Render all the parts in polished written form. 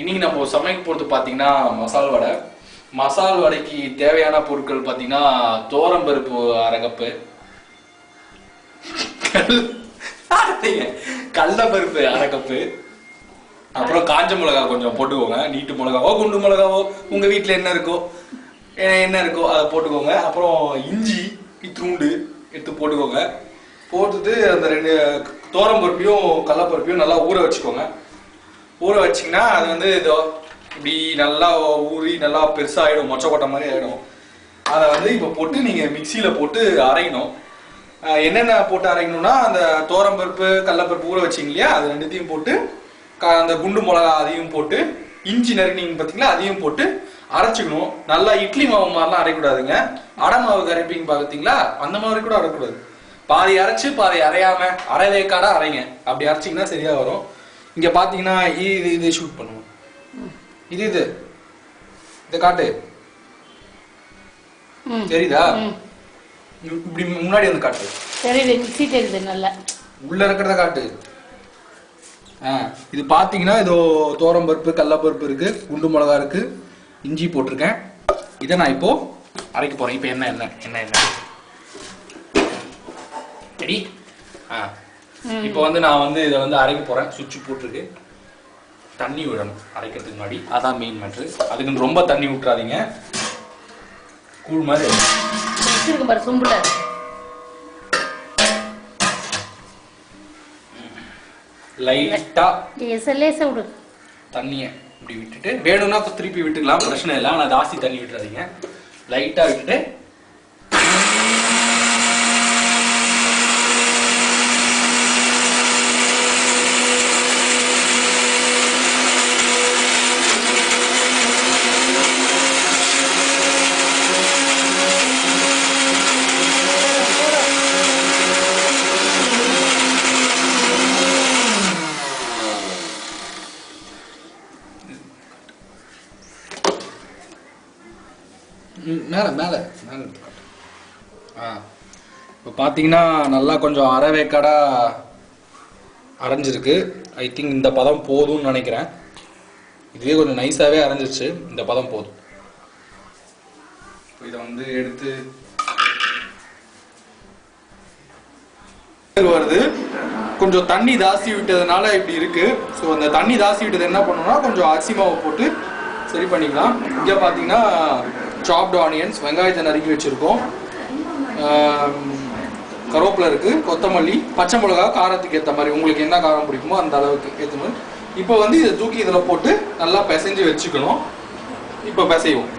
இன்னைக்கு நம்ம சமைக்க போகிறது பார்த்தீங்கன்னா மசால் வடை. மசால் வடைக்கு தேவையான பொருட்கள் பார்த்தீங்கன்னா துவரம்பருப்பு அரை கப்பு, கடலைப்பருப்பு அரை கப்பு, அப்புறம் காஞ்ச மிளகா கொஞ்சம் போட்டுக்கோங்க. நீட்டு மிளகாவோ குண்டு மிளகாவோ உங்கள் வீட்டில் என்ன இருக்கோ அதை போட்டுக்கோங்க. அப்புறம் இஞ்சி தூண்டு எடுத்து போட்டுக்கோங்க. போட்டுட்டு அந்த 2 துவரம்பருப்பையும் கடலைப்பருப்பையும் நல்லா ஊற வச்சுக்கோங்க. ஊற வச்சிங்கன்னா அது வந்து இதோ இப்படி நல்லா ஊறி நல்லா பெருசாகிடும், மொச்சக்கொட்டை மாதிரி ஆகிடும். அதை வந்து இப்போ போட்டு நீங்கள் மிக்சியில் போட்டு அரைக்கணும். என்னென்ன போட்டு அரைக்கணும்னா அந்த துவரம்பருப்பு கடலைப்பருப்பு ஊற வச்சிங்க இல்லையா, அது 2த்தையும் போட்டு அந்த குண்டு மிளகா அதையும் போட்டு இஞ்சி நறுக்கினீங்க பார்த்தீங்களா அதையும் போட்டு அரைச்சிக்கணும். நல்லா இட்லி மாவு மாதிரிலாம் அரைக்கூடாதுங்க. அடை மாவுக்கு அரைப்பீங்க பார்த்தீங்களா, அந்த மாதிரி கூட அரைக்கூடாது. பாதி அரைச்சு பாதி அரையாம அரை வேக்காடா அரைங்க. அப்படி அரைச்சிங்கன்னா சரியா வரும். இங்க பாத்தீங்கன்னா இது ஷூட் பண்ணுவோம். இது காட்டு தெரியுதா? இப்படி முன்னாடி வந்து காட்டு. தெரியுது நல்லா. உள்ள இருக்கிறத காட்டு. இது பாத்தீங்கன்னா இதோ துவரம்பருப்பு கடலைப்பருப்பு இருக்கு, குண்டு மிளகா இருக்கு, இஞ்சி போட்டிருக்கேன். இதை நான் இப்போ அரைக்க போறேன். இப்போ என்ன சரி. இப்போ வந்து நான் வந்து இதை வந்து அரைக்க போறேன். சுவிட்ச் போட்டிருக்கு. தண்ணி விடணும் அரைக்கிறதுக்கு முன்னாடி, அதான் மெயின் மேட்ரு. அதுக்கு ரொம்ப தண்ணி விட்டுறாதீங்க. கூழ் மாதிரி வச்சிருக்க பாரு சொம்புல. லைட்டா லேசா விடு தண்ணியை இப்படி விட்டுட்டு, வேணும்னா திருப்பி விட்டுக்கலாம், பிரச்சனை இல்லை. ஆனால் ஜாஸ்தி தண்ணி விட்டுறாதீங்க. லைட்டா விட்டுட்டு மேலே இப்போ பார்த்தீங்கன்னா நல்லா கொஞ்சம் அரை வேக்காடா அரைஞ்சிருக்கு. ஐ திங்க் இந்த பதம் போதும்னு நினைக்கிறேன். இதுவே கொஞ்சம் நைஸாகவே அரைஞ்சிருச்சு. இந்த பதம் போதும். இதை வந்து எடுத்து வருது. கொஞ்சம் தண்ணி ஜாஸ்தி விட்டதுனால இப்படி இருக்கு. ஸோ அந்த தண்ணி ஜாஸ்தி விட்டது என்ன பண்ணணும்னா கொஞ்சம் அரிசி மாவு போட்டு சரி பண்ணிக்கலாம். இங்கே பார்த்தீங்கன்னா சாப்டு ஆனியன்ஸ், வெங்காயத்தை நறுக்கி வச்சுருக்கோம். கருவேப்பிலை இருக்குது, கொத்தமல்லி, பச்சை மிளகா, காரத்துக்கு ஏற்ற மாதிரி உங்களுக்கு என்ன காரம் பிடிக்குமோ அந்த அளவுக்கு ஏற்ற மாதிரி. இப்போ வந்து இதை தூக்கி இதில் போட்டு நல்லா பிசைஞ்சு வச்சுக்கணும். இப்போ பிசைவோம்.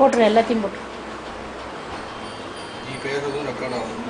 போட்டுரு, எல்லாத்தையும் போட்டு. நீ பேசுறதும் ரெக்கார்ட் ஆகும்.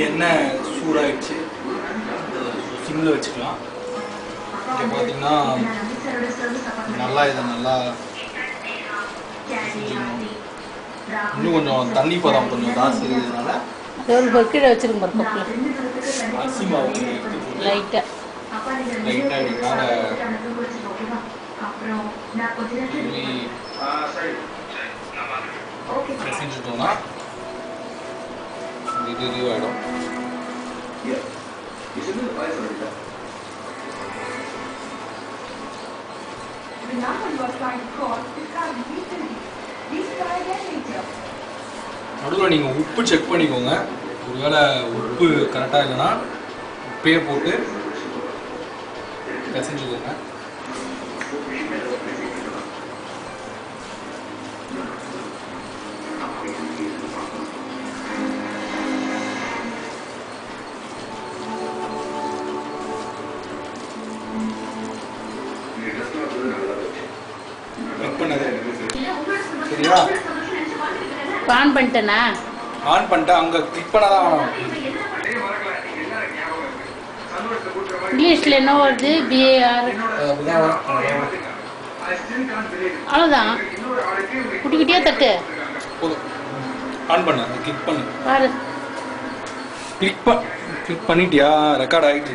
எண்ணெய் சூடாயிடுச்சு, சிம்ல வச்சுக்கலாம். இங்கே பார்த்தீங்கன்னா நல்லா இதை நல்லா இன்னும் கொஞ்சம் தண்ணி பதம் கொஞ்சம் ஜாஸ்தி இருக்கிறதுனால கீழே வச்சிருங்க அரிசி மாவு லைட்டாக செஞ்சுட்டோம்னா இது ஆகிடும். நடுவில் நீங்கள் உப்பு செக் பண்ணிக்கோங்க. ஒருவேளை உப்பு கரெக்டாக இல்லைன்னா உப்பையே போட்டு பிசைஞ்சுக்கோங்க. ஆன் பண்ணிட்டேனா? ஆன் பண்ணிட்டு அங்கே கிளிக் பண்ண தான் வேணும். இங்கிலீஷில் என்ன வருது? பிஏஆர். அப்படிதான் வரும். அவ்வளோதான். குட்டிக்கிட்டே தட்டு. போதும். ஆன் பண்ணு, கிளிக் பண்ணு. பாரு. கிளிக் பண்ணிட்டியா? ரெக்கார்ட் ஆகிட்டு.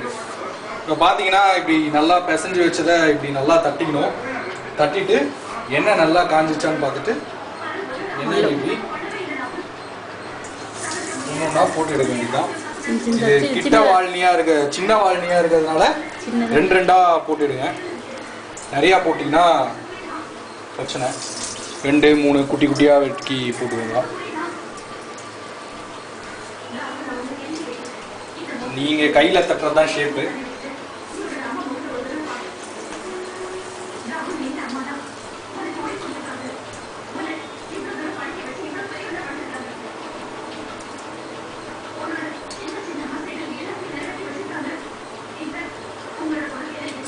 இப்போ பார்த்தீங்கன்னா இப்படி நல்லா பிசைஞ்சு வச்சதை இப்படி நல்லா தட்டிக்கணும். தட்டிட்டு எண்ணெய் நல்லா காஞ்சிச்சான்னு பார்த்துட்டு எண்ணெய் இப்படி ஒன்றா போட்டு எடுக்க வேண்டியதுதான். இது கிட்ட வால்னியாக இருக்க சின்ன வால்னியாக இருக்கிறதுனால ரெண்டு ரெண்டாக போட்டுடுங்க. நிறையா போட்டிங்கன்னா பிரச்சனை. 2 3 குட்டி குட்டியாக வெட்டி போட்டுடுங்க. நீங்கள் கையில் தட்டுறது தான் ஷேப்பு.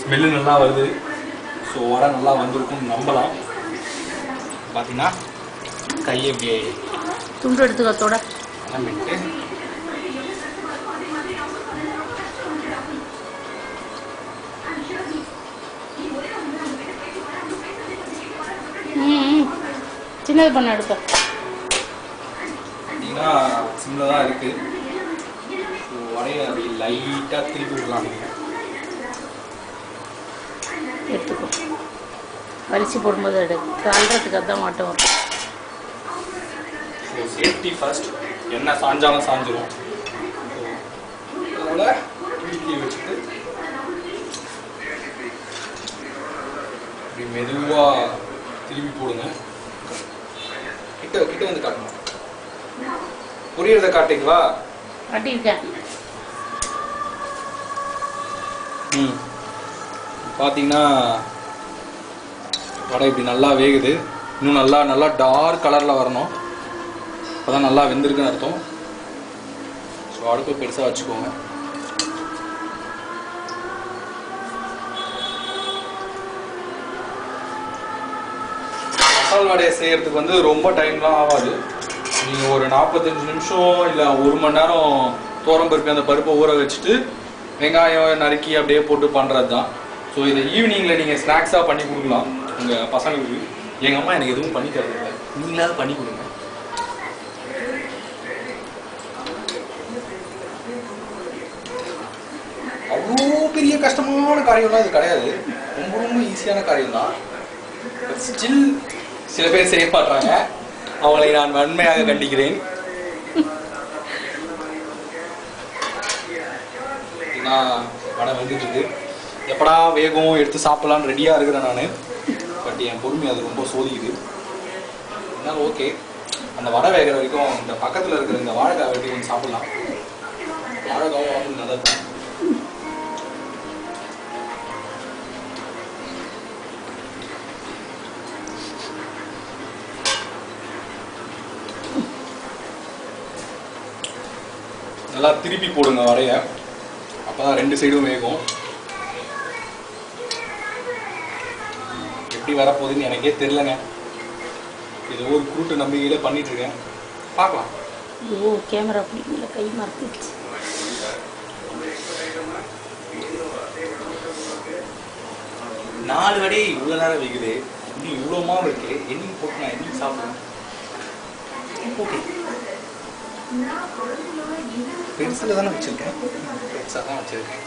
ஸ்மெல்லு நல்லா வருது. ஸோ வடை நல்லா வந்திருக்கும்னு நம்பலாம். பார்த்தீங்கன்னா கையை இப்படியே துண்டு எடுத்துக்கத்தோட நம்பிட்டு சின்னது பண்ண எடுக்க பார்த்தீங்கன்னா சிம்மில் தான் இருக்குது. ஸோ வடையை அப்படி லைட்டாக திருப்பி விடலாம். நீங்கள் எடுத்துக்கோ. வலிச்சு போடும்போது எடு. அல்றதுக்கு தான் மாட்டோம் வரும். So safety first. எண்ணெய் சாஞ்சாலும் சாஞ்சிரும். அதனால் திருப்பி வச்சுட்டு இப்படி மெதுவாக திருப்பி போடுங்க. கிட்ட வந்து காட்டணும். புரியறத காட்டுங்களா? காட்டியிருக்கேன். பார்த்தீங்கன்னா வடை இப்படி நல்லா வேகுது. இன்னும் நல்லா டார்க் கலரில் வரணும். அப்போ தான் நல்லா வெந்திருக்குன்னு அர்த்தம். ஸோ அடுப்பு பெருசாக வச்சுக்கோங்க. மசால் வடையை செய்கிறதுக்கு வந்து ரொம்ப டைம்லாம் ஆகாது. நீங்கள் ஒரு 45 நிமிஷம் இல்லை 1 மணி நேரம் பருப்பு அந்த பருப்பை ஊற வச்சுட்டு வெங்காயம் நறுக்கி அப்படியே போட்டு பண்ணுறது தான். ஸோ இதை ஈவினிங்கில் நீங்கள் ஸ்நாக்ஸாக பண்ணி கொடுக்கலாம் உங்கள் பசங்களுக்கு. எங்கள் அம்மா எனக்கு எதுவும் பண்ணி தரதில்லை, நீங்களாவது பண்ணி கொடுங்க. அவ்வளோ பெரிய கஷ்டமான காரியம்லாம் இது கிடையாது. ரொம்ப ஈஸியான காரியம் தான். ஸ்டில் சில பேர் செய்ய மாட்டாங்க. அவங்களை நான் வன்மையாக கண்டிக்கிறேன். வடை வந்துட்டு எப்படா வேகம் எடுத்து சாப்பிடலான்னு ரெடியாக இருக்கிறேன் நான். பட் என் பொறுமை அது ரொம்ப சோதிக்குது. அதனால ஓகே, அந்த வடை வேகிற வரைக்கும் இந்த பக்கத்தில் இருக்கிற இந்த வாழைக்காய் வெட்டி கொஞ்சம் சாப்பிடலாம். வாழைக்காவும் வந்து நல்லது தான். நல்லா திருப்பி போடுங்க வடைய. அப்போதான் 2 சைடும் வேகும். எப்படி வரப்போகுதுன்னு எனக்கே தெரிலங்க. ஏதோ ஒரு கூட்டு நம்பிக்கையில பண்ணிட்டு இருக்கேன். பார்க்கலாம். ஐயோ, கேமரா பிடிக்கல, கை மறந்துச்சு. நாலு வடை இவ்வளோ நேரம் வைக்குது. இன்னும் இவ்வளோ மாவு இருக்கு. என்னைக்கு போட்டு நான் என்னைக்கு சாப்பிடுவேன்? ஓகே, பெருசில் தானே வச்சுருக்கேன். பெருசாக தான் வச்சுருக்கேன்.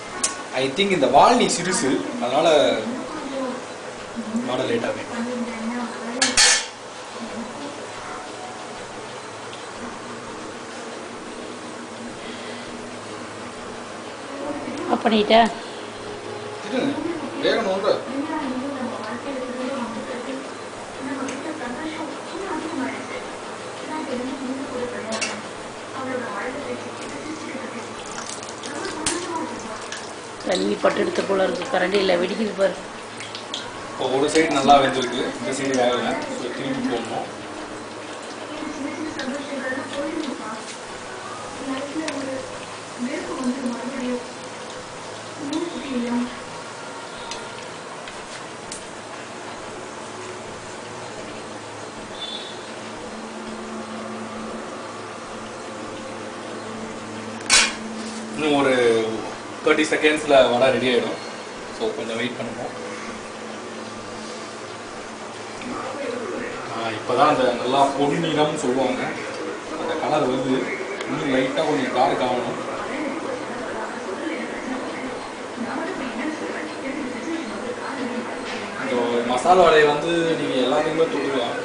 ஐ திங்க் இந்த வால்னி சிறுசு, அதனால் மாடல் லேட்டாக வேணும். பண்ணிட்டேன். வேகணும். தண்ணி பட்டு எடுத்த போல இருக்கு. கரண்டியில் வெடிக்குது பாரு. இப்போ ஒரு சைடு நல்லா வெந்திருக்கு, இந்த சைடு வேகலை. ஸோ திரும்பி போடணும். 30 செகண்ட்ஸில் வடை ரெடி ஆகிடும். ஸோ கொஞ்சம் வெயிட் பண்ணுவோம். இப்போ தான் அந்த நல்லா பொன்னிறம்னு சொல்லுவாங்க, அந்த கலர் வருது. இன்னும் லைட்டாக கொஞ்சம் டார்க் ஆகணும். இந்த மசாலா வடையை வந்து நீங்கள் எல்லாத்துக்குமே தொட்டுக்கலாம்.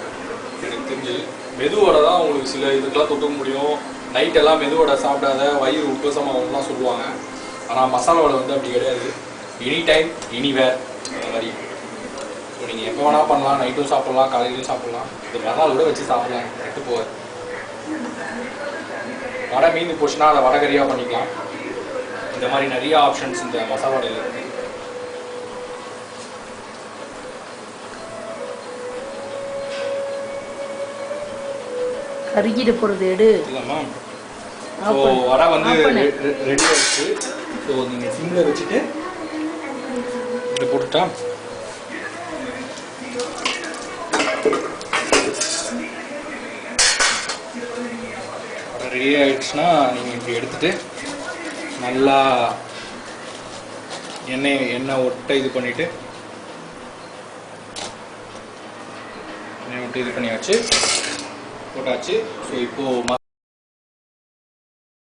எனக்கு தெரிஞ்சு மெதுவடை தான் உங்களுக்கு சில இதுக்கெல்லாம் தொட்டுக்க முடியும். நைட்டெல்லாம் மெதுவடை சாப்பிடாத வயிறு உப்பசமாகலாம் சொல்லுவாங்க. ஆனால் மசாலா வடை வந்து அப்படி கிடையாது. எனி டைம் எனிவேர் அந்த மாதிரி. ஸோ நீங்கள் எப்போ வேணால் பண்ணலாம். நைட்டும் சாப்பிட்லாம், காலையிலையும் சாப்பிட்லாம். இது மசாலா கூட வச்சு சாப்பிட்லாம், கெட்டு போகாது. வடை மீந்து போச்சுன்னா அதை வடகரியாக பண்ணிக்கலாம். இந்த மாதிரி நிறைய ஆப்ஷன்ஸ் இந்த மசாலா வடையில் இருக்குது. கருகிட்டு போகிறது எடு இல்லைம்மா. ஸோ வடை வந்து ரெடி ஆகிடுச்சு. ஸோ நீங்கள் சிம்மில் வச்சுட்டு இப்படி போட்டுட்டா வடை ரெடி ஆகிடுச்சுன்னா நீங்கள் இப்படி எடுத்துகிட்டு நல்லா எண்ணெய் ஒட்டை இது பண்ணிவிட்டு எண்ணெய் விட்டு இது பண்ணியாச்சு, போட்டாச்சு. ஸோ இப்போது